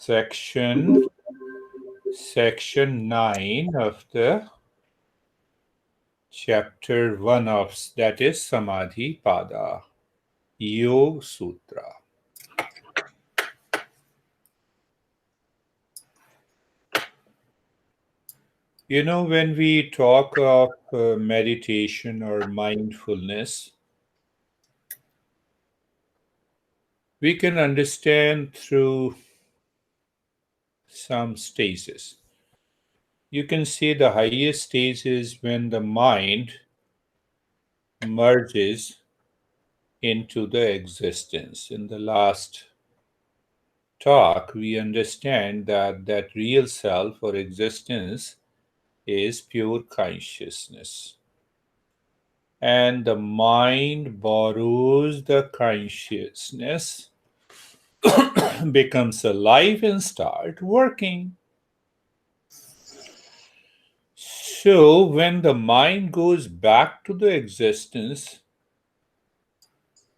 Section 9 of the chapter 1 of that is Samadhi Pada, Yoga Sutra. When we talk of meditation or mindfulness, we can understand through some stages. You can see the highest stage is when the mind merges into the existence. In the last talk, we understand that real self or existence is pure consciousness. And the mind borrows the consciousness, becomes alive and start working. So when the mind goes back to the existence,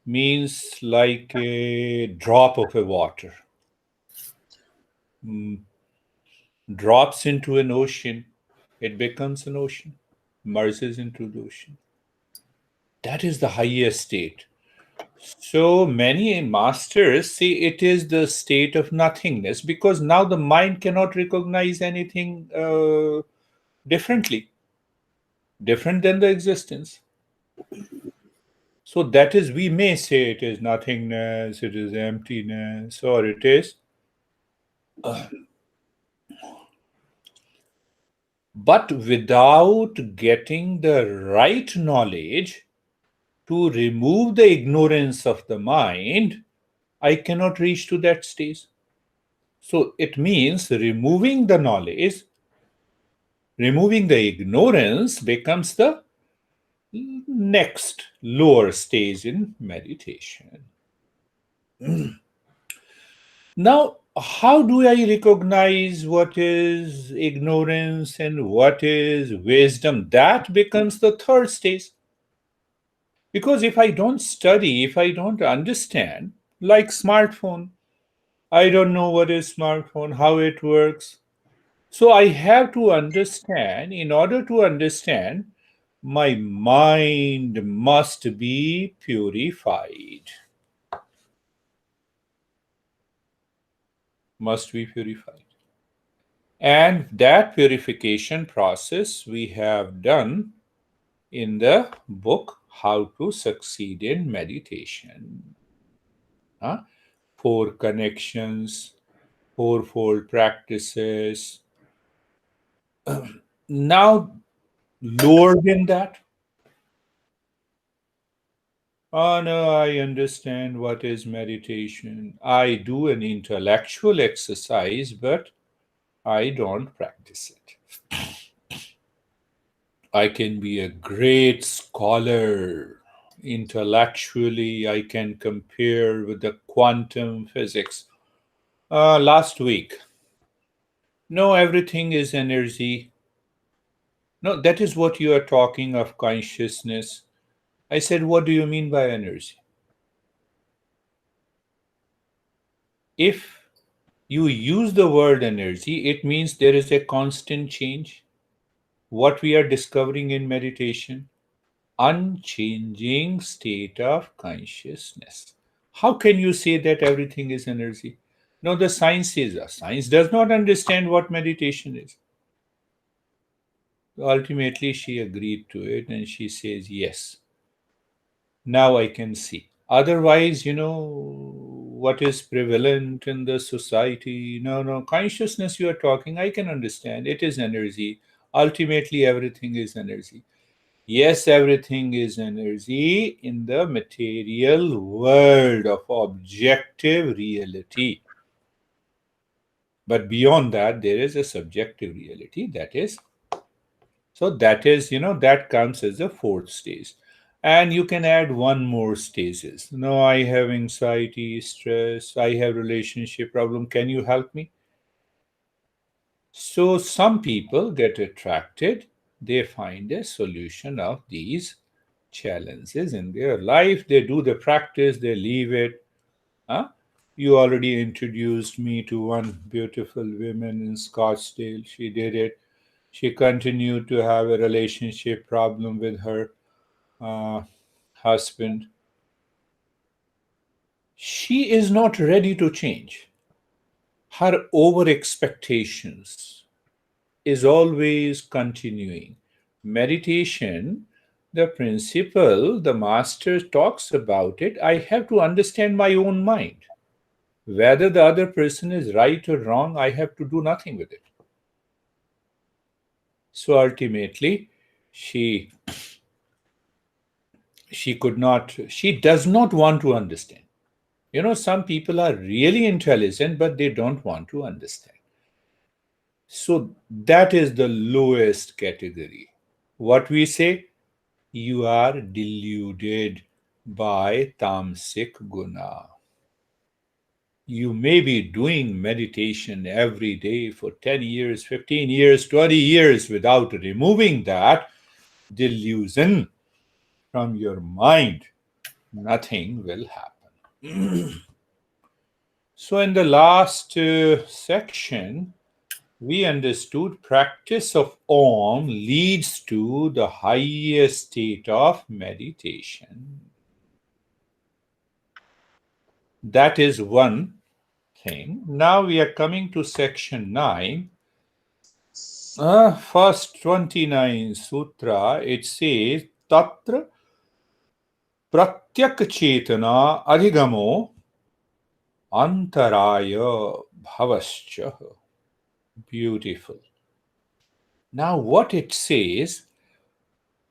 means like a drop of a water. Drops into an ocean, it becomes an ocean, merges into the ocean. That is the highest state. So many masters say it is the state of nothingness because now the mind cannot recognize anything different than the existence. So that is, we may say it is nothingness, it is emptiness, or it is. But without getting the right knowledge to remove the ignorance of the mind, I cannot reach to that stage. So it means removing the knowledge, removing the ignorance becomes the next lower stage in meditation. Now, how do I recognize what is ignorance and what is wisdom? That becomes the third stage. Because if I don't study, if I don't understand, like smartphone, I don't know what is smartphone, how it works. So I have to understand. In order to understand, my mind must be purified. Must be purified. And that purification process we have done in the book How to Succeed in Meditation. Four connections, fourfold practices. Now, lower than that, oh no, I understand what is meditation. I do an intellectual exercise, but I don't practice it. I can be a great scholar. Intellectually, I can compare with the quantum physics. Last week, no, everything is energy. No, that is what you are talking of consciousness. I said, what do you mean by energy? If you use the word energy, it means there is a constant change. What we are discovering in meditation, unchanging state of consciousness. How can you say that everything is energy? No, the science says that. Science does not understand what meditation is. Ultimately, she agreed to it and she says, yes, now I can see. Otherwise, what is prevalent in the society? No, consciousness you are talking, I can understand. It is energy. Ultimately, everything is energy. Yes, everything is energy in the material world of objective reality. But beyond that, there is a subjective reality that is. So that is, that comes as a fourth stage. And you can add one more stages. No, I have anxiety, stress, I have relationship problem. Can you help me? So some people get attracted. They find a solution of these challenges in their life. They do the practice, they leave it. Huh? You already introduced me to one beautiful woman in Scottsdale. She did it. She continued to have a relationship problem with her uh, husband. She is not ready to change. Her over expectations is always continuing. Meditation, the principle, the master talks about it. I have to understand my own mind. Whether the other person is right or wrong, I have to do nothing with it. So ultimately, she she does not want to understand. Some people are really intelligent, but they don't want to understand. So that is the lowest category. What we say, you are deluded by tamasic guna. You may be doing meditation every day for 10 years, 15 years, 20 years without removing that delusion from your mind. Nothing will happen. So, in the last section, we understood practice of Om leads to the highest state of meditation. That is one thing. Now we are coming to section 9. First 29 sutra, it says, Tatra pratyak chetana adhigamo antaraya bhavascha. Beautiful. Now, what it says,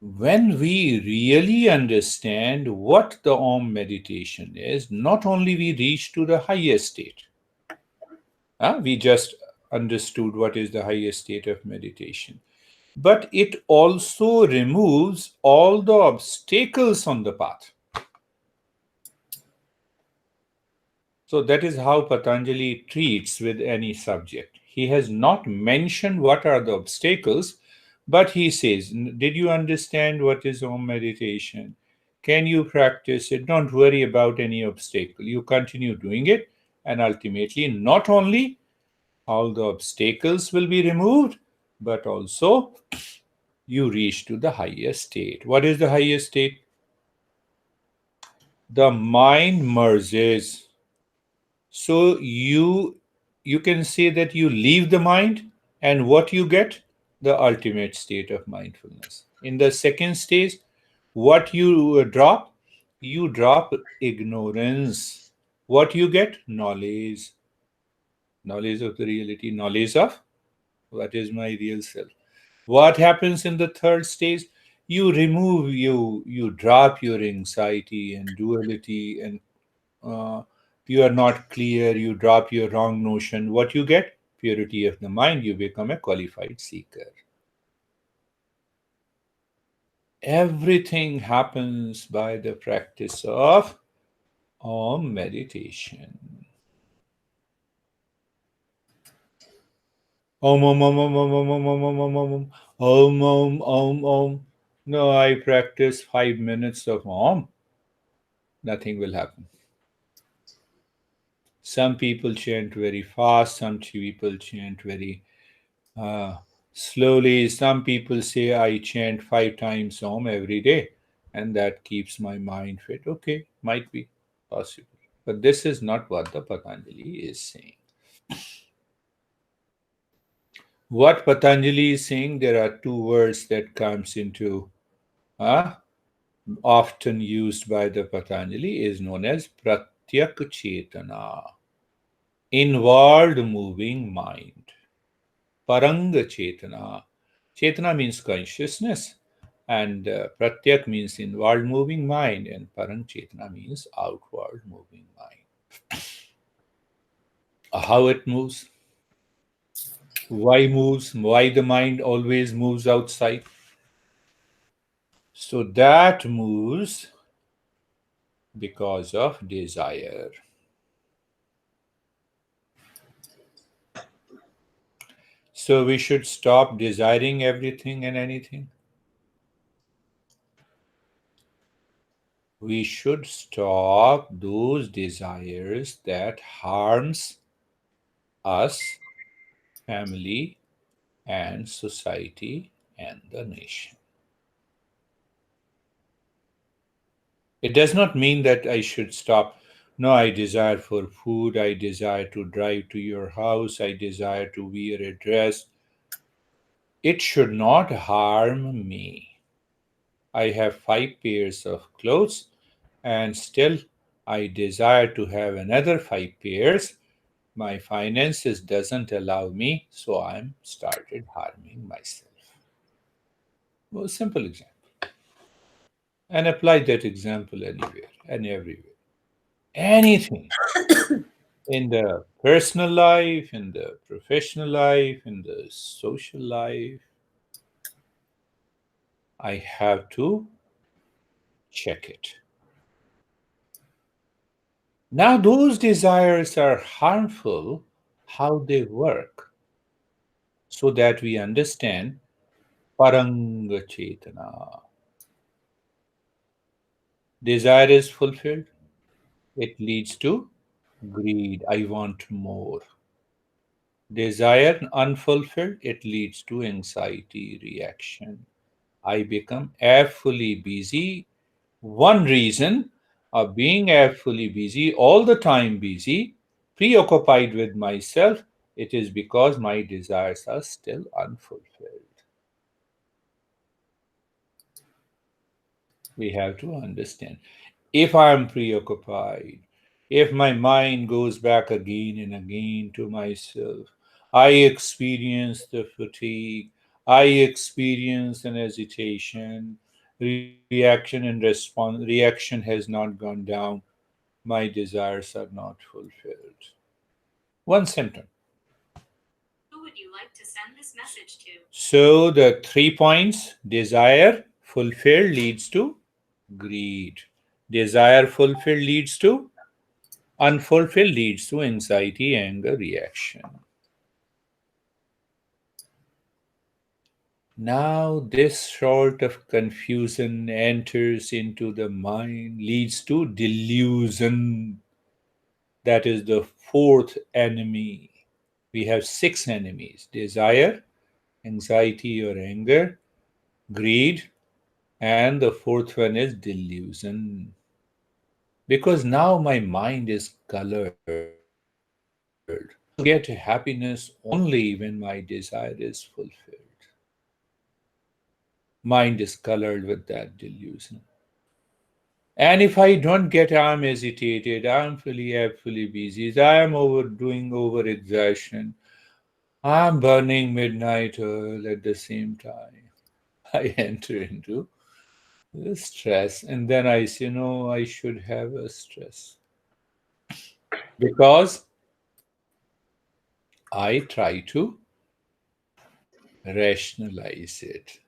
when we really understand what the Om meditation is, not only we reach to the highest state, we just understood what is the highest state of meditation, but it also removes all the obstacles on the path. So that is how Patanjali treats with any subject. He has not mentioned what are the obstacles, but he says, did you understand what is Om meditation? Can you practice it? Don't worry about any obstacle. You continue doing it, and ultimately, not only all the obstacles will be removed, but also you reach to the highest state. What is the highest state? The mind merges. So you can say that you leave the mind, and what you get? The ultimate state of mindfulness. In the second stage, what you drop? You drop ignorance. What you get? Knowledge. Knowledge of the reality, knowledge of what is my real self. What happens in the third stage? You drop your anxiety and duality, and uh, you are not clear, you drop your wrong notion. What you get? Purity of the mind. You become a qualified seeker. Everything happens by the practice of Om meditation. Om om om om om om om om om om om om om om om. No, I practice 5 minutes of Om. Nothing will happen. Some people chant very fast, some people chant very uh, slowly. Some people say I chant 5 times Om every day, and that keeps my mind fit. Okay, might be possible. But this is not what the Patanjali is saying. What Patanjali is saying, there are two words that comes into uh, often used by the Patanjali, is known as Pratyak Chetana, inward moving mind. Paranga Chetana. Chetana means consciousness, and Pratyak means inward moving mind, and Parang Chetana means outward moving mind. How it moves, why the mind always moves outside. So that moves because of desire. So we should stop desiring everything and anything. We should stop those desires that harms us, family, and society and the nation. It does not mean that I should stop. No, I desire for food, I desire to drive to your house, I desire to wear a dress. It should not harm me. I have 5 pairs of clothes and still I desire to have another 5 pairs. My finances doesn't allow me, so I'm started harming myself. Well, simple example. And apply that example anywhere and everywhere. Anything in the personal life, in the professional life, in the social life, I have to check it. Now, those desires are harmful, how they work, so that we understand Paranga Chetana. Desire is fulfilled, it leads to greed. I want more. Desire unfulfilled, it leads to anxiety reaction. I become fully busy. One reason of being fully busy, all the time busy, preoccupied with myself, it is because my desires are still unfulfilled. We have to understand. If I am preoccupied, if my mind goes back again and again to myself, I experience the fatigue, I experience an agitation, reaction and response, reaction has not gone down, my desires are not fulfilled. One symptom. Who would you like to send this message to? So the 3 points: desire fulfilled leads to greed. Desire fulfilled leads to unfulfilled leads to anxiety, anger, reaction. Now, this sort of confusion enters into the mind, leads to delusion. That is the fourth enemy. We have 6 enemies: desire, anxiety or anger, greed, and the fourth one is delusion. Because now my mind is colored. I get happiness only when my desire is fulfilled. Mind is colored with that delusion. And if I don't get, I'm agitated, I'm fully busy, I'm overdoing over exertion, I'm burning midnight oil at the same time. I enter into the stress, and then I say, no, I should have a stress. Because I try to rationalize it.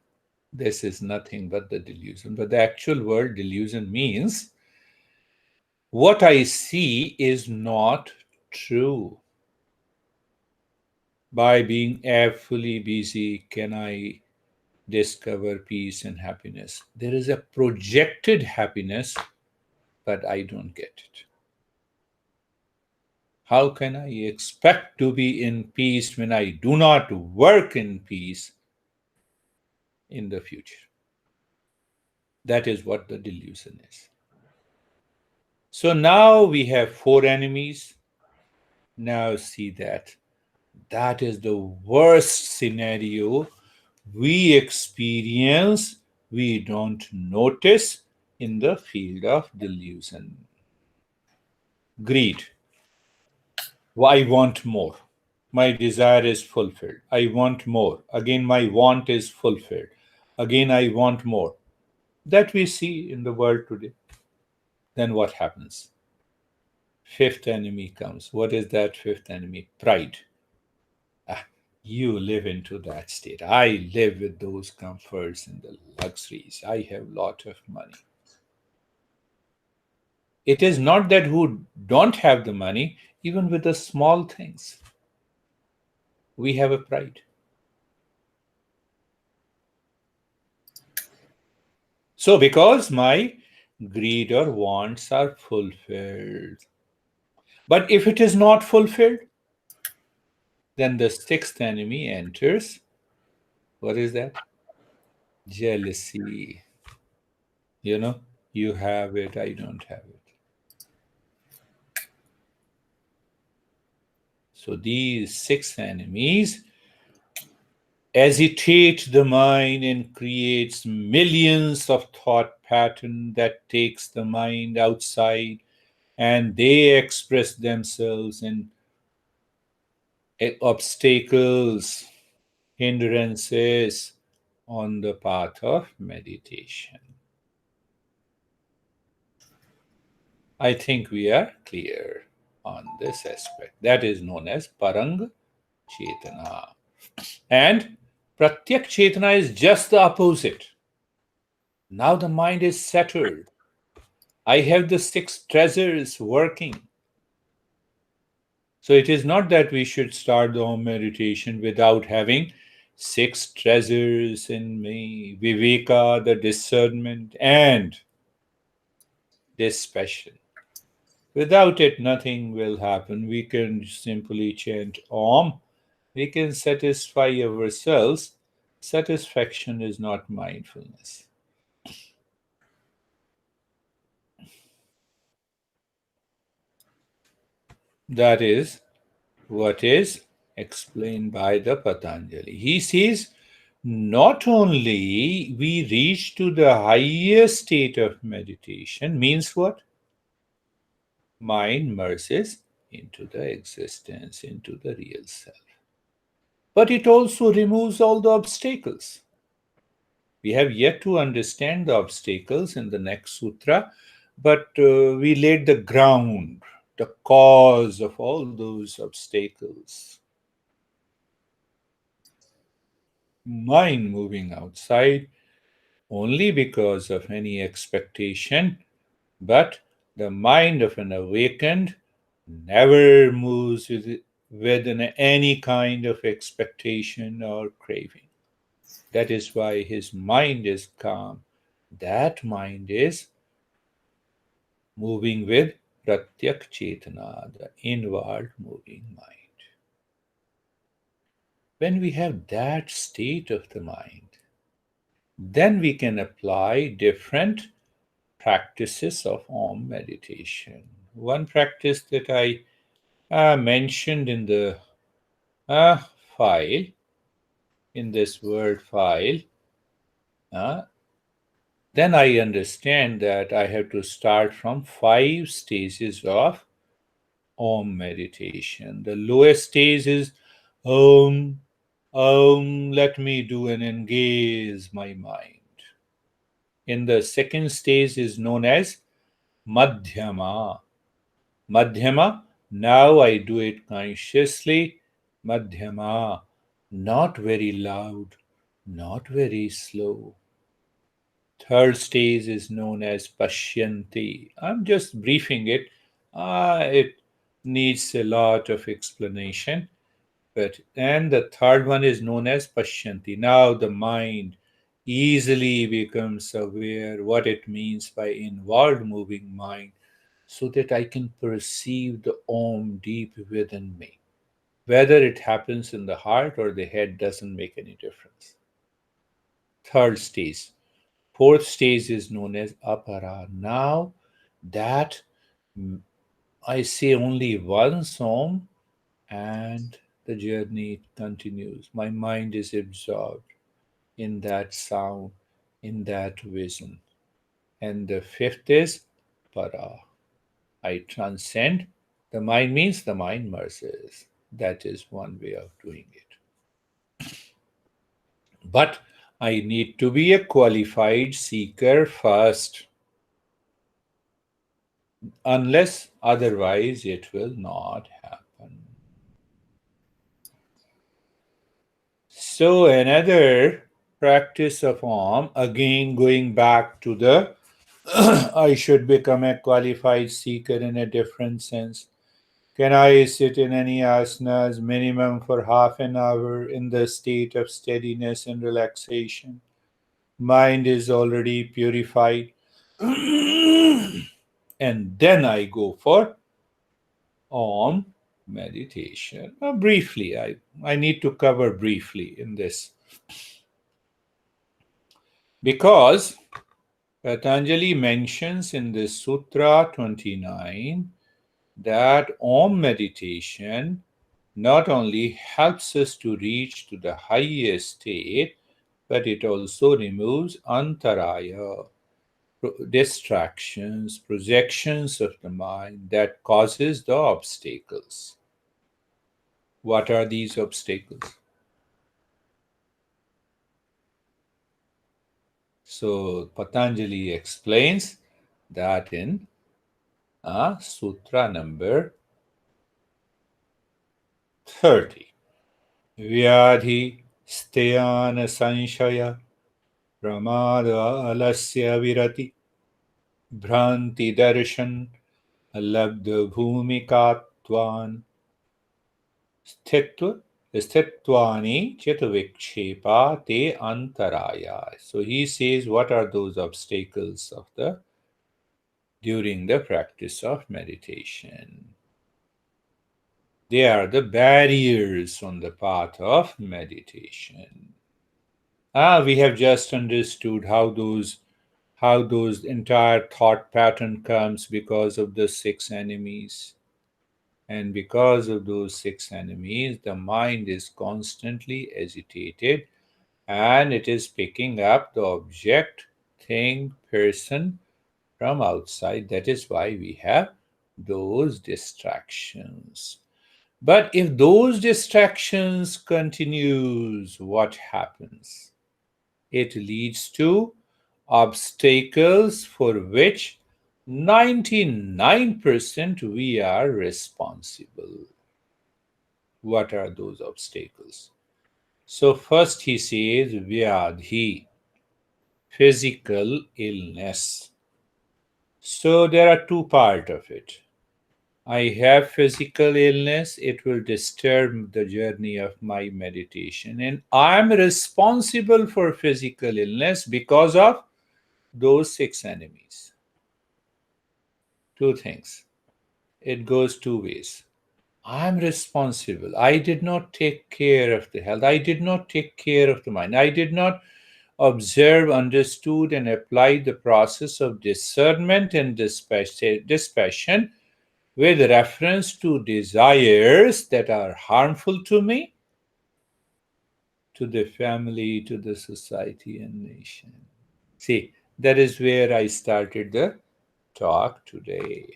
This is nothing but the delusion. But the actual word delusion means what I see is not true. By being fully busy, can I discover peace and happiness? There is a projected happiness, but I don't get it. How can I expect to be in peace when I do not work in peace in the future? That is what the delusion is. So now we have 4 enemies. Now see that. That is the worst scenario we experience, we don't notice in the field of delusion. Greed. I want more. My desire is fulfilled. I want more. Again, my want is fulfilled. Again, I want more. That we see in the world today. Then what happens? Fifth enemy comes. What is that fifth enemy? Pride. Ah, you live into that state. I live with those comforts and the luxuries. I have lot of money. It is not that who don't have the money, even with the small things, we have a pride. So because my greed or wants are fulfilled. But if it is not fulfilled, then the sixth enemy enters. What is that? Jealousy. You know, you have it, I don't have it. So these six enemies agitate the mind and creates millions of thought pattern that takes the mind outside, and they express themselves in obstacles, hindrances on the path of meditation. I think we are clear on this aspect. That is known as Parang Chetana. And Pratyak Chetana is just the opposite. Now the mind is settled. I have the six treasures working. So it is not that we should start the Om meditation without having six treasures in me: Viveka, the discernment, and dispassion. Without it, nothing will happen. We can simply chant Om. We can satisfy ourselves. Satisfaction is not mindfulness. That is what is explained by the Patanjali. He says, not only we reach to the highest state of meditation, means what? Mind merges into the existence, into the real self. But it also removes all the obstacles. We have yet to understand the obstacles in the next sutra, but we laid the ground, the cause of all those obstacles. Mind moving outside only because of any expectation, but the mind of an awakened never moves with any kind of expectation or craving. That is why his mind is calm. That mind is moving with Pratyak Chetana, the inward moving mind. When we have that state of the mind, then we can apply different practices of Om meditation. One practice that I mentioned in the uh, file, in this word file, uh, then I understand that I have to start from 5 stages of Om meditation. The lowest stage is Om, Om, let me do and engage my mind. In the second stage is known as Madhyama. Madhyama, now I do it consciously. Madhyama, not very loud, not very slow. Third stage is known as Pashyanti. I'm just briefing it. It needs a lot of explanation. And the third one is known as Pashyanti. Now the mind easily becomes aware what it means by inward moving mind, so that I can perceive the Om deep within me. Whether it happens in the heart or the head doesn't make any difference. Third stage. Fourth stage is known as Apara. Now that I say only one Om, and the journey continues. My mind is absorbed in that sound, in that vision. And the fifth is Para. I transcend. The mind means the mind merges. That is one way of doing it. But I need to be a qualified seeker first. Unless otherwise, it will not happen. So, another practice of Om, again going back to the I should become a qualified seeker in a different sense. Can I sit in any asanas minimum for half an hour in the state of steadiness and relaxation? Mind is already purified. And then I go for Om meditation. Briefly, I need to cover briefly in this because Patanjali mentions in this Sutra 29 that Om meditation not only helps us to reach to the highest state, but it also removes antaraya, distractions, projections of the mind that causes the obstacles. What are these obstacles? So Patanjali explains that in Sutra number 30. Vyadhi steyana sanshaya pramada alasya virati भ्रांति दर्शन लब्ध भूमिकात्वान स्थित्व स्थित्वानि चित विक्षेपा te antaraya. So he says, what are those obstacles of the during the practice of meditation? They are the barriers on the path of meditation. We have just understood how those entire thought pattern comes because of the six enemies. And because of those six enemies, the mind is constantly agitated and it is picking up the object, thing, person from outside. That is why we have those distractions. But if those distractions continues, what happens? It leads to obstacles for which 99% we are responsible. What are those obstacles? So first he says vyadhi, physical illness. So there are two parts of it. I have physical illness, it will disturb the journey of my meditation. And I'm responsible for physical illness because of those six enemies. Two things. It goes two ways. I'm responsible. I did not take care of the health. I did not take care of the mind. I did not observe, understood, and applied the process of discernment and dispassion with reference to desires that are harmful to me, to the family, to the society, and nation. See, that is where I started the talk today.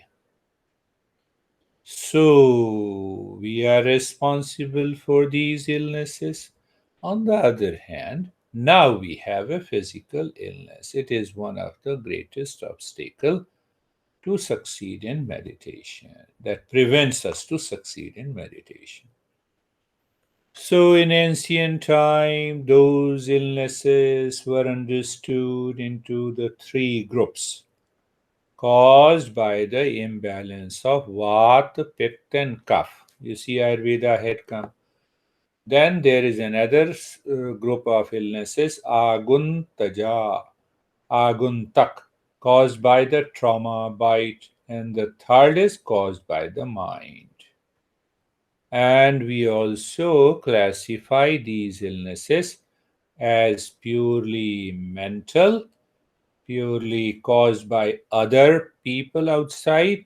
So, we are responsible for these illnesses. On the other hand, now we have a physical illness. It is one of the greatest obstacles to succeed in meditation, that prevents us to succeed in meditation. So, in ancient time, those illnesses were understood into the three groups caused by the imbalance of Vata, Pitta, and Kapha. You see, Ayurveda had come. Then there is another group of illnesses, Aguntaja, Aguntak, caused by the trauma, bite, and the third is caused by the mind. And we also classify these illnesses as purely mental, purely caused by other people outside,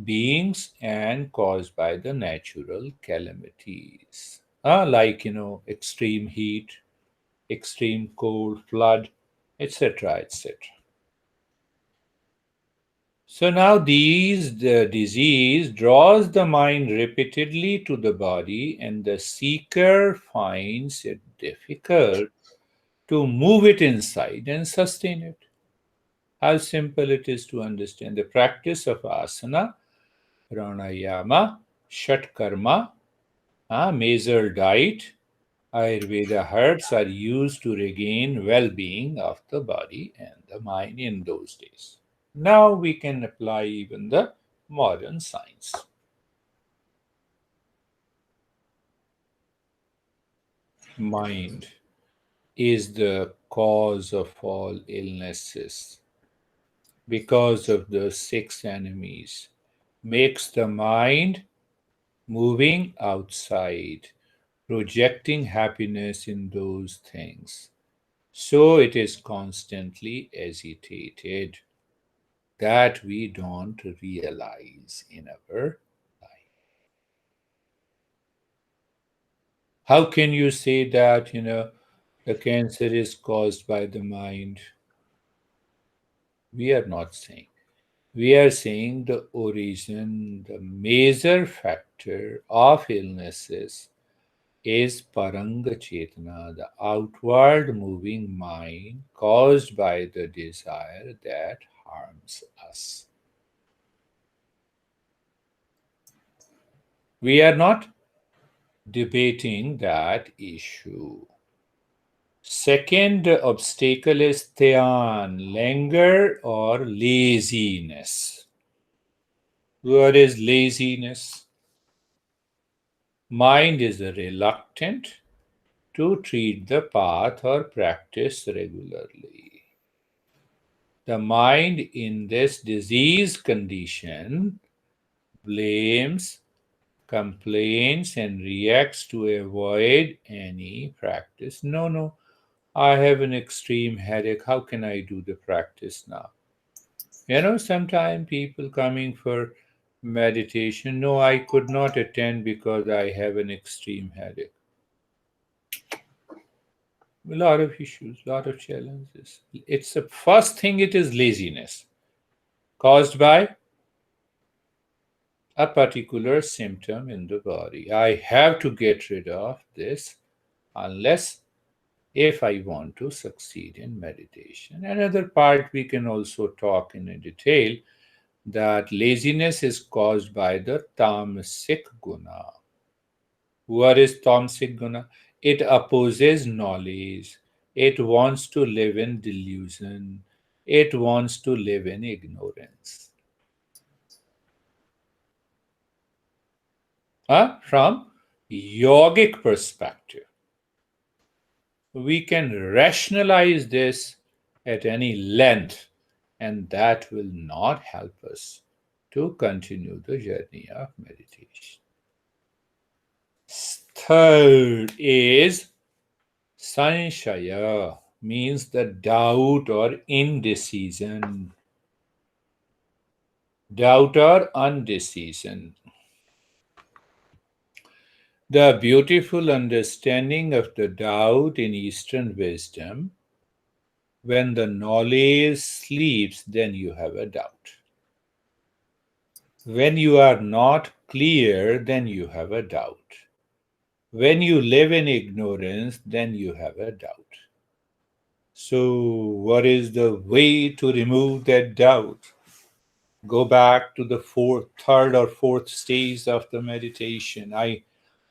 beings, and caused by the natural calamities. Like, extreme heat, extreme cold, flood, etc., etc. So now the disease draws the mind repeatedly to the body, and the seeker finds it difficult to move it inside and sustain it. How simple it is to understand. The practice of asana, pranayama, shatkarma, measured diet, Ayurveda herbs are used to regain well-being of the body and the mind in those days. Now we can apply even the modern science. Mind is the cause of all illnesses. because of the six enemies, makes the mind moving outside, projecting happiness in those things. So it is constantly agitated that we don't realize in our life. How can you say that, the cancer is caused by the mind? We are not saying. We are saying the origin, the major factor of illnesses is Paranga Chetana, the outward moving mind caused by the desire that harms us. We are not debating that issue. Second obstacle is dhyan, languor or laziness. What is laziness? Mind is reluctant to treat the path or practice regularly. The mind in this disease condition blames, complains, and reacts to avoid any practice. No, no, I have an extreme headache. How can I do the practice now? Sometimes people coming for meditation, no, I could not attend because I have an extreme headache. A lot of issues, a lot of challenges. It's the first thing, it is laziness caused by a particular symptom in the body. I have to get rid of this unless if I want to succeed in meditation. Another part we can also talk in a detail, that laziness is caused by the tamasic guna. What is tamasic guna? It opposes knowledge. It wants to live in delusion. It wants to live in ignorance. From yogic perspective, we can rationalize this at any length, and that will not help us to continue the journey of meditation. Third is sanshaya, means the doubt or indecision. Doubt or undecision. The beautiful understanding of the doubt in Eastern wisdom: when the knowledge sleeps, then you have a doubt. When you are not clear, then you have a doubt. When you live in ignorance, then you have a doubt. So, what is the way to remove that doubt? Go back to the third or fourth stage of the meditation.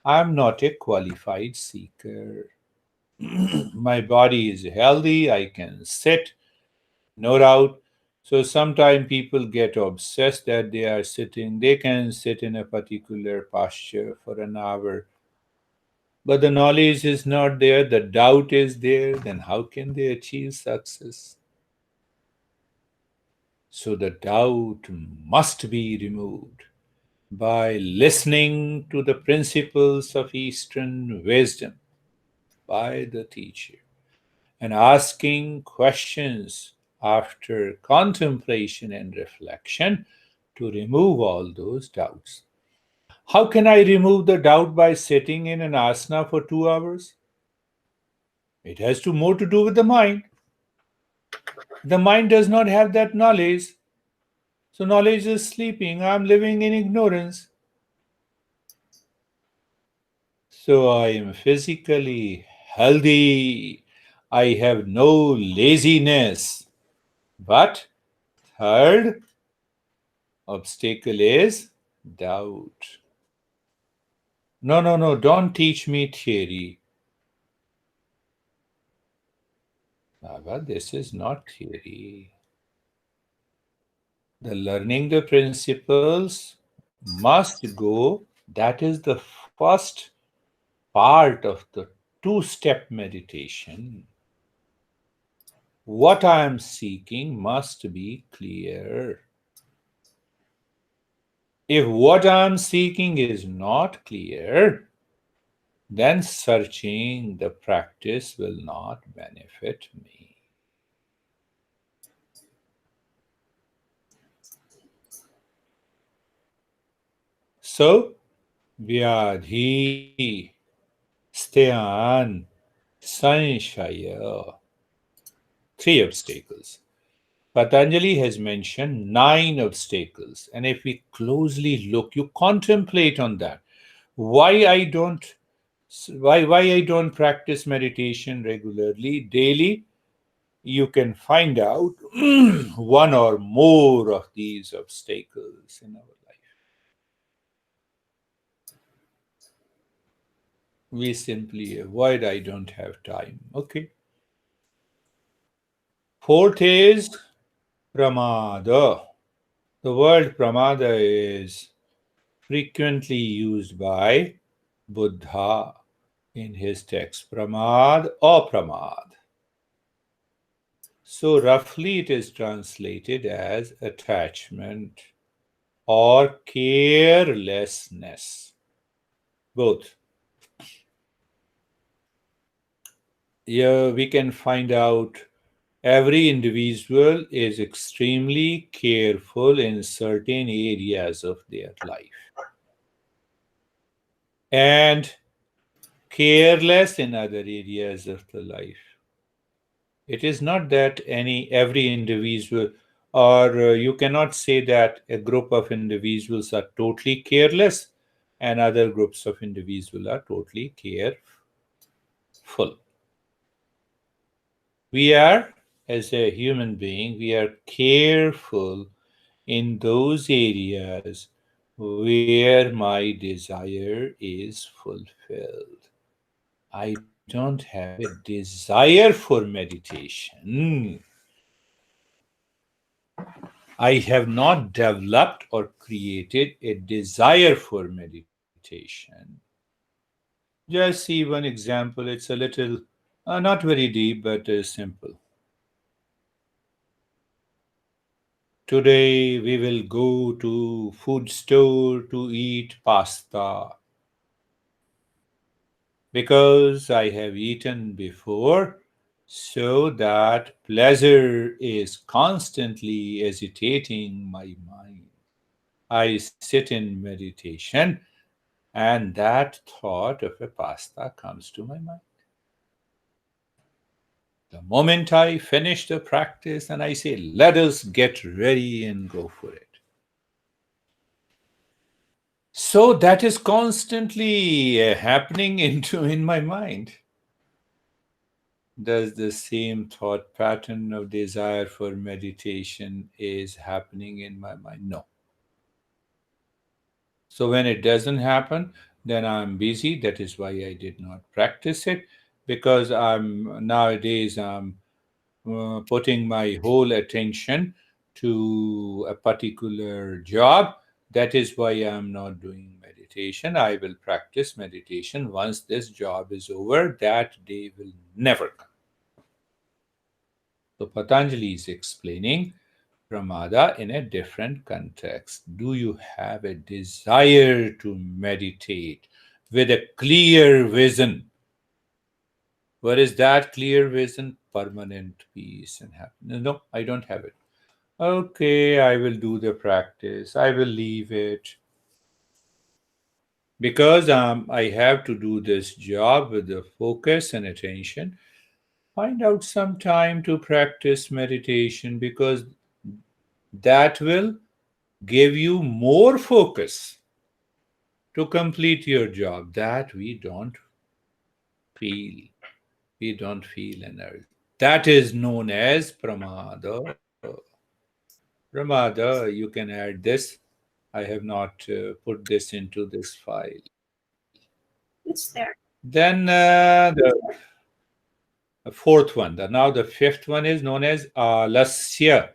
I'm not a qualified seeker. My body is healthy. I can sit, no doubt. So sometimes people get obsessed that they are sitting. They can sit in a particular posture for an hour, but the knowledge is not there, the doubt is there, then how can they achieve success? So the doubt must be removed by listening to the principles of Eastern wisdom by the teacher and asking questions after contemplation and reflection to remove all those doubts. How can I remove the doubt by sitting in an asana for 2 hours? It has to more to do with the mind. The mind does not have that knowledge. So knowledge is sleeping. I'm living in ignorance. So I am physically healthy. I have no laziness. But third obstacle is doubt. No, no, no, don't teach me theory. Baba, this is not theory. The learning the principles must go. That is the first part of the two-step meditation. What I am seeking must be clear. If what I am seeking is not clear, then searching the practice will not benefit me. So, Vyadhi, Styan, Sanshaya, three obstacles. Patanjali has mentioned nine obstacles, and if we closely look, you contemplate on that. Why I don't why I don't practice meditation regularly, daily, you can find out one or more of these obstacles in our life. We simply avoid, I don't have time. Okay. Fourth is pramada. The word pramada is frequently used by Buddha in his text, pramad or pramad. So roughly it is translated as attachment or carelessness. Both. Here we can find out every individual is extremely careful in certain areas of their life and careless in other areas of the life. It is not that every individual, or you cannot say that a group of individuals are totally careless and other groups of individuals are totally careful. We are, as a human being, we are careful in those areas where my desire is fulfilled. I don't have a desire for meditation. I have not developed or created a desire for meditation. Just see one example. It's a little, not very deep, but simple. Today we will go to food store to eat pasta because I have eaten before, so that pleasure is constantly agitating my mind. I sit in meditation and that thought of a pasta comes to my mind. The moment I finish the practice and I say, let us get ready and go for it. So that is constantly happening in my mind. Does the same thought pattern of desire for meditation is happening in my mind? No. So when it doesn't happen, then I'm busy. That is why I did not practice it, because I'm putting my whole attention to a particular job. That is why I'm not doing meditation. I will practice meditation once this job is over. That day will never come. So Patanjali is explaining pramada in a different context. Do you have a desire to meditate with a clear vision? What is that clear vision? Permanent peace and happiness. No, I don't have it. Okay, I will do the practice. I will leave it because I have to do this job with the focus and attention. Find out some time to practice meditation because that will give you more focus to complete your job. That feel. We don't feel energy. That is known as pramada. Pramada, you can add this. I have not put this into this file. It's there. Then the fourth one. Now the fifth one is known as alasya.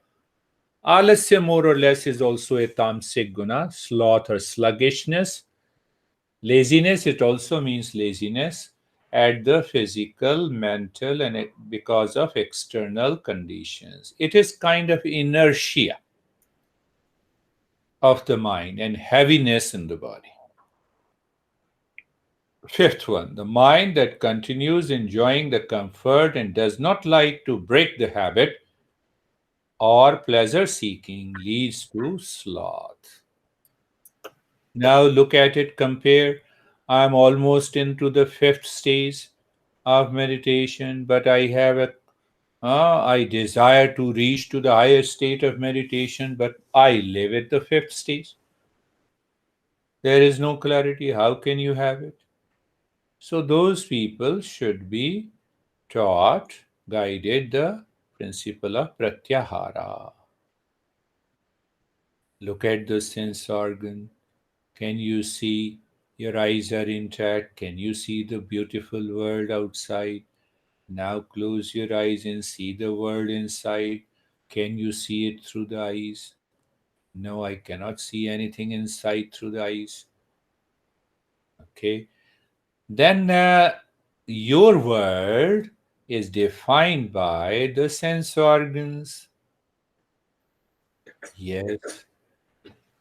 Alasya, more or less, is also a tamasic guna, sloth or sluggishness. Laziness, it also means laziness. at the physical, mental, and because of external conditions. It is kind of inertia of the mind and heaviness in the body. Fifth one, the mind that continues enjoying the comfort and does not like to break the habit or pleasure seeking leads to sloth. Now look at it, compare. I'm almost into the fifth stage of meditation, but I desire to reach to the higher state of meditation, but I live at the fifth stage. There is no clarity. How can you have it? So those people should be taught, guided the principle of pratyahara. Look at the sense organ. Can you see your eyes are intact? Can you see the beautiful world outside? Now close your eyes and see the world inside. Can you see it through the eyes? No, I cannot see anything inside through the eyes. Okay. Then your world is defined by the sense organs. Yes.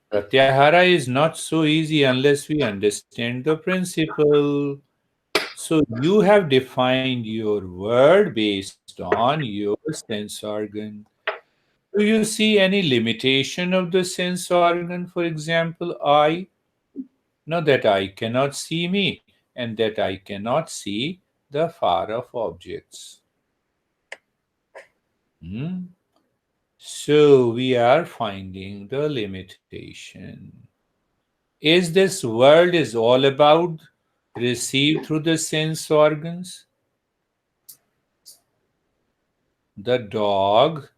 Pratyahara is not so easy unless we understand the principle. So you have defined your word based on your sense organ. Do you see any limitation of the sense organ? For example, I know that I cannot see me and that I cannot see the far off objects. Hmm? So we are finding the limitation. Is this world is all about received through the sense organs? The dog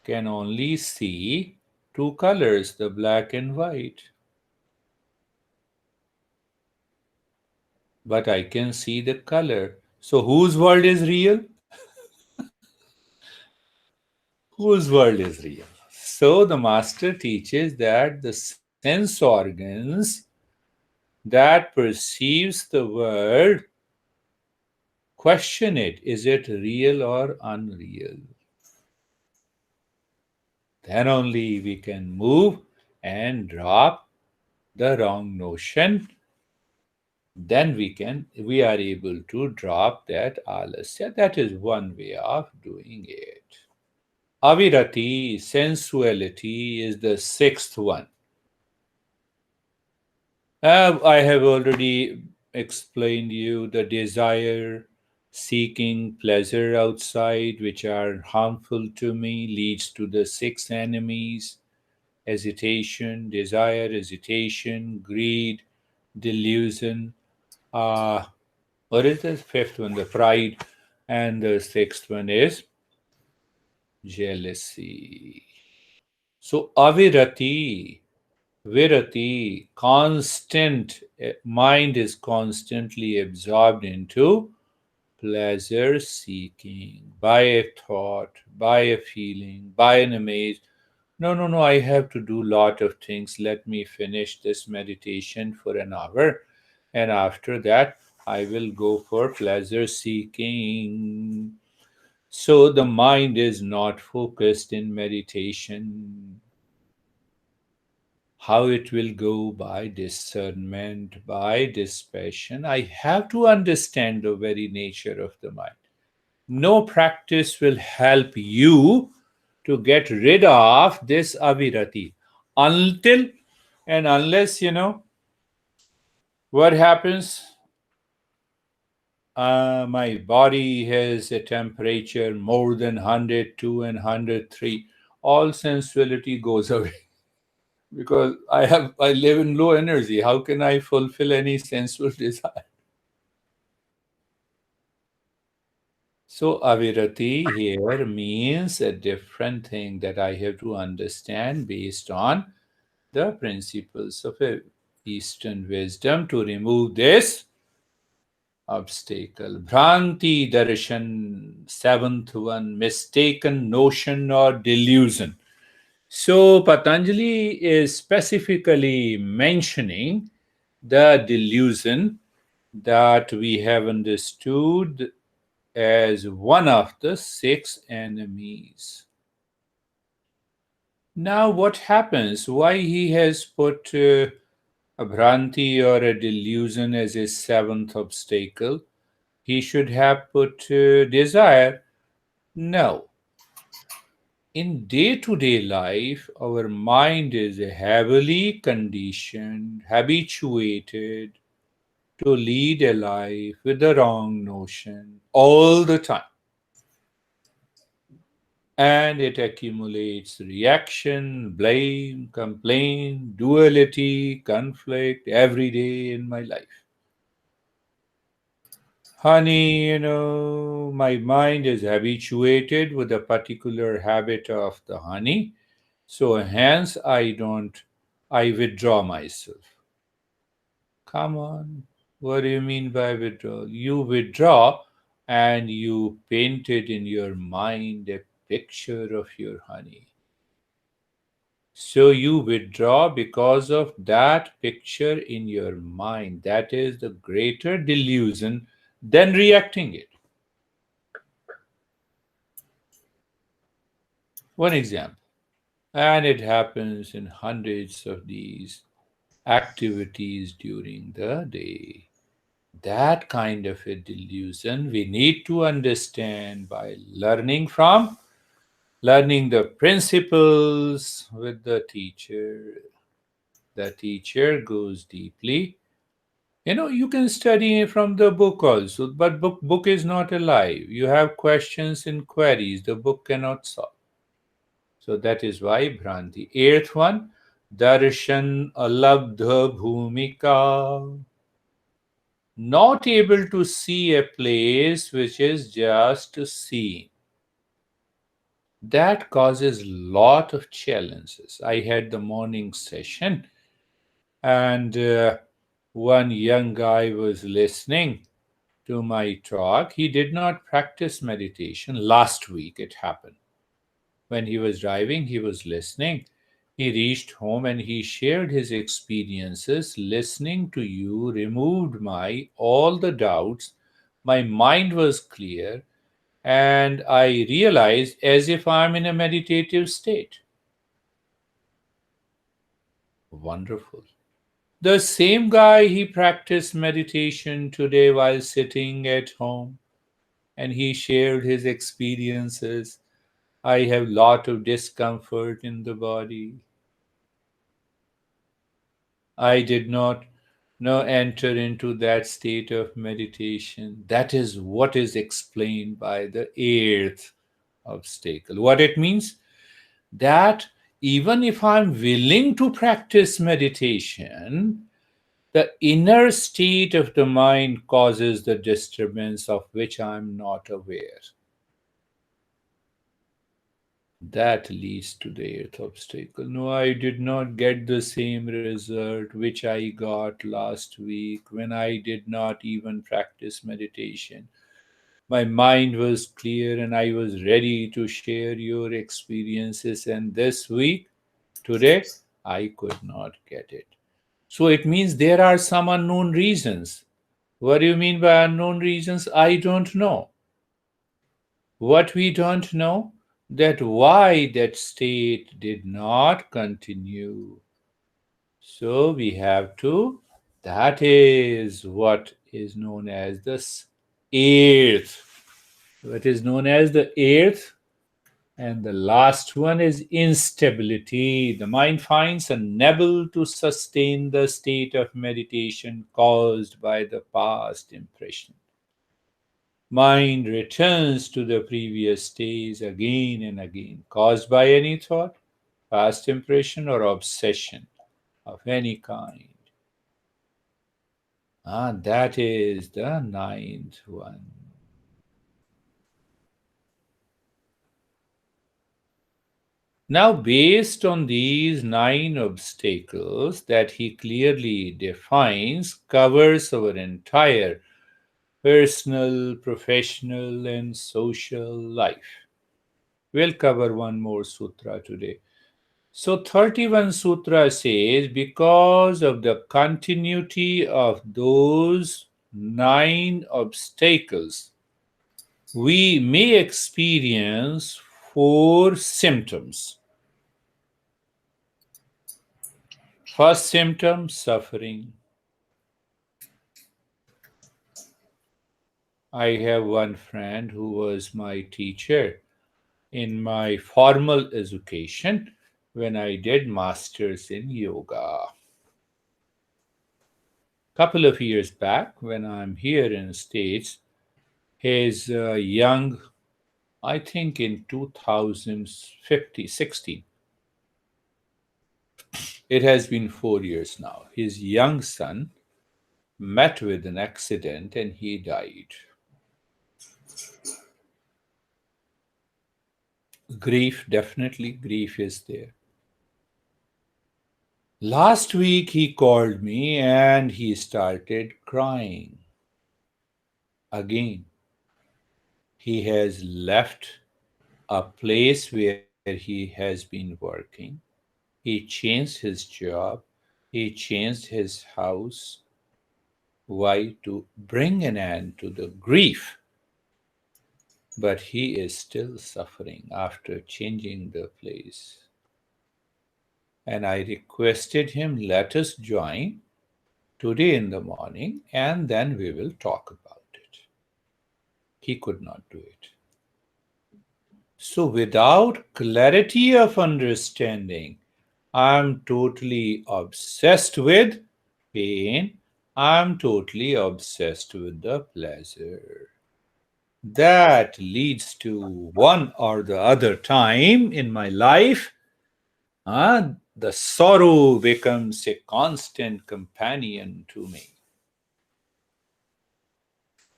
can only see two colors, the black and white. But I can see the color. So whose world is real? Whose world is real? So the master teaches that the sense organs that perceives the world, question it, is it real or unreal? Then only we can move and drop the wrong notion. Then we are able to drop that alasya. That is one way of doing it. Avirati, sensuality, is the sixth one. I have already explained you the desire, seeking pleasure outside, which are harmful to me, leads to the six enemies: hesitation, desire, hesitation, greed, delusion. Uh, what is the fifth one? The pride. And the sixth one is jealousy. So, avirati, virati, constant, mind is constantly absorbed into pleasure seeking by a thought, by a feeling, by an image. No, no, no, I have to do lot of things. Let me finish this meditation for an hour, and after that I will go for pleasure seeking. So the mind is not focused in meditation. How it will go? By discernment, by dispassion. I have to understand the very nature of the mind. No practice will help you to get rid of this avirati until and unless what happens. My body has a temperature more than 102 and 103. All sensuality goes away because I live in low energy. How can I fulfill any sensual desire? So avirati here means a different thing that I have to understand based on the principles of Eastern wisdom to remove this obstacle. Bhranti darshan, seventh one, mistaken notion or delusion. So Patanjali is specifically mentioning the delusion that we have understood as one of the six enemies. Now, what happens? Why he has put a bhranti or a delusion as a seventh obstacle? He should have put desire. No. In day to day life, our mind is heavily conditioned, habituated to lead a life with the wrong notion all the time. And it accumulates reaction, blame, complaint, duality, conflict every day in my life. Honey, my mind is habituated with a particular habit of the honey, so hence I withdraw myself. Come on, what do you mean by withdraw? You withdraw and you painted in your mind a picture of your honey. So you withdraw because of that picture in your mind. That is the greater delusion than reacting it. One example. And it happens in hundreds of these activities during the day. That kind of a delusion we need to understand by learning the principles with the teacher. The teacher goes deeply. You can study from the book also, but book is not alive. You have questions and queries the book cannot solve. So that is why Bhranti. Eighth one, Darshan alabdha bhumika. Not able to see a place which is just seen. That causes lot of challenges. I had the morning session, and one young guy was listening to my talk. He did not practice meditation. Last week it happened. When he was driving, he was listening. He reached home and he shared his experiences. Listening to you removed my all the doubts. My mind was clear, and I realized as if I'm in a meditative state. Wonderful. The same guy, he practiced meditation today while sitting at home, and he shared his experiences. I have lot of discomfort in the body. I did not enter into that state of meditation. That is what is explained by the eighth obstacle. What it means? That even if I'm willing to practice meditation, the inner state of the mind causes the disturbance of which I'm not aware. That leads to the eighth obstacle. No, I did not get the same result which I got last week when I did not even practice meditation. My mind was clear and I was ready to share your experiences, and this week, today, I could not get it. So it means there are some unknown reasons. What do you mean by unknown reasons? I don't know. What we don't know, that why that state did not continue. So we have to, that is what is known as the eighth. What is known as the eighth. And the last one is instability. The mind finds unable to sustain the state of meditation caused by the past impression. Mind returns to the previous stage again and again, caused by any thought, past impression, or obsession of any kind. That is the ninth one. Now, based on these nine obstacles that he clearly defines, covers our entire personal, professional, and social life. We'll cover one more sutra today. So 31 Sutra says, because of the continuity of those nine obstacles, we may experience four symptoms. First symptom, suffering. I have one friend who was my teacher in my formal education when I did masters in yoga. Couple of years back when I'm here in States, his young, I think in 2016, it has been 4 years now, his young son met with an accident and he died. Grief, definitely grief is there. Last week he called me and he started crying again. He has left a place where he has been working. He changed his job. He changed his house. Why? To bring an end to the grief. But he is still suffering after changing the place. And I requested him, let us join today in the morning and then we will talk about it. He could not do it. So, without clarity of understanding, I'm totally obsessed with pain. I'm totally obsessed with the pleasure. That leads to one or the other time in my life, the sorrow becomes a constant companion to me.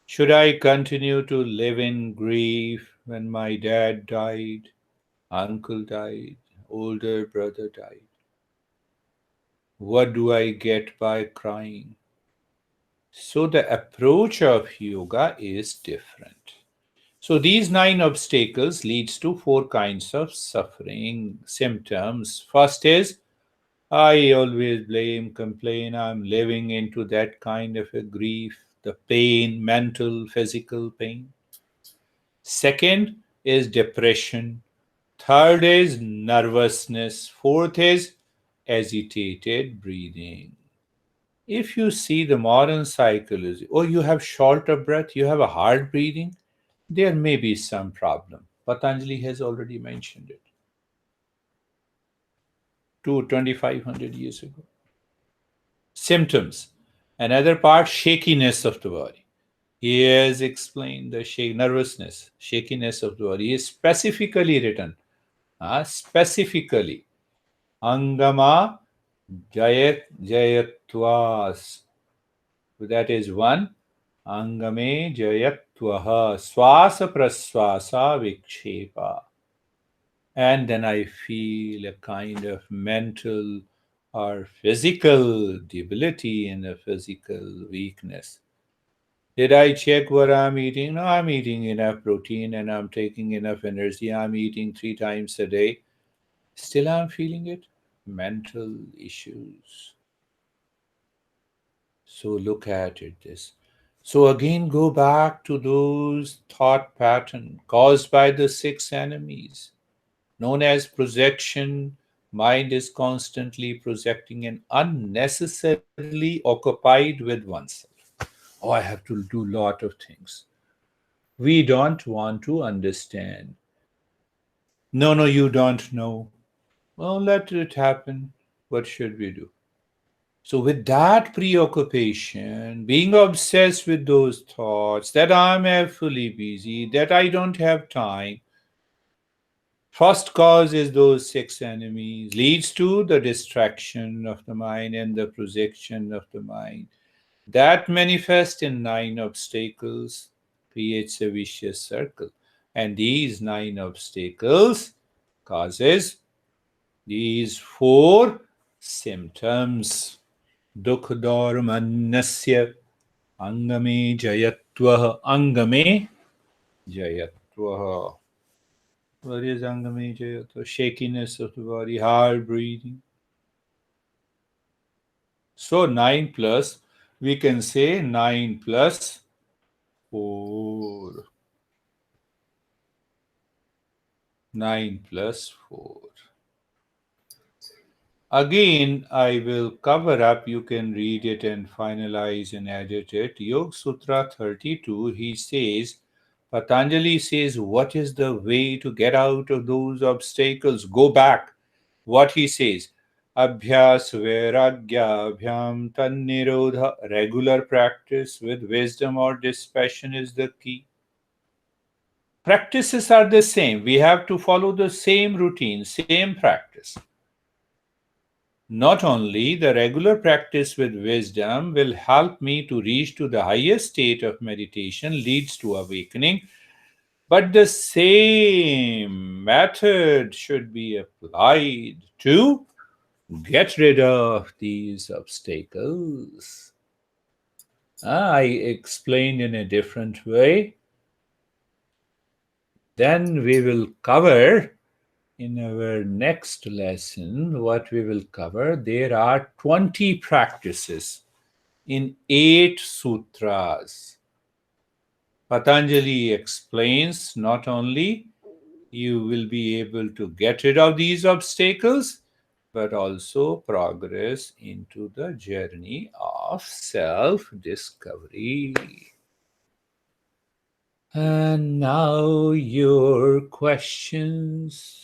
Should I continue to live in grief when my dad died, uncle died, older brother died? What do I get by crying? So the approach of yoga is different. So these nine obstacles leads to four kinds of suffering symptoms. First is I always blame, complain, I'm living into that kind of a grief, the pain, mental, physical pain. Second is depression. Third is nervousness. Fourth is agitated breathing. If you see the modern psychology, oh, you have shorter breath, you have a hard breathing, there may be some problem. Patanjali has already mentioned it 2,500 years ago. Symptoms. Another part, shakiness of the body. He has explained the nervousness, shakiness of the body. He is specifically written, specifically, Angama Jayat Jayatvas. That is one. Angame Jayatvaha Swasa Praswasa Vikshepa. And then I feel a kind of mental or physical debility and a physical weakness. Did I check what I'm eating? No, I'm eating enough protein and I'm taking enough energy. I'm eating 3 times a day. Still, I'm feeling it. Mental issues. So, look at it this. So, again, go back to those thought pattern caused by the six enemies known as projection. Mind is constantly projecting and unnecessarily occupied with oneself. Oh, I have to do a lot of things. We don't want to understand. No, no, you don't know. Well, let it happen. What should we do? So, with that preoccupation, being obsessed with those thoughts that I'm fully busy, that I don't have time, first cause is those six enemies, leads to the distraction of the mind and the projection of the mind. That manifests in nine obstacles, creates a vicious circle. And these nine obstacles causes these four symptoms. Dukhdormannasya angame jayatvaha angame jayatvaha. What is angame jayatvaha? Shakiness of the body, hard breathing. So 9 plus We can say 9 plus 4. 9 plus 4. Again, I will cover up. You can read it and finalize and edit it. Yoga Sutra 32, he says, Patanjali says, what is the way to get out of those obstacles? Go back. What he says, Abhyas Vairagya Abhyam Tan Nirodha, regular practice with wisdom or dispassion is the key. Practices are the same. We have to follow the same routine, same practice. Not only the regular practice with wisdom will help me to reach to the highest state of meditation, leads to awakening, but the same method should be applied to get rid of these obstacles. I explained in a different way. Then we will cover in our next lesson what we will cover. There are 20 practices in 8 sutras. Patanjali explains not only you will be able to get rid of these obstacles, but also progress into the journey of self discovery. And now your questions.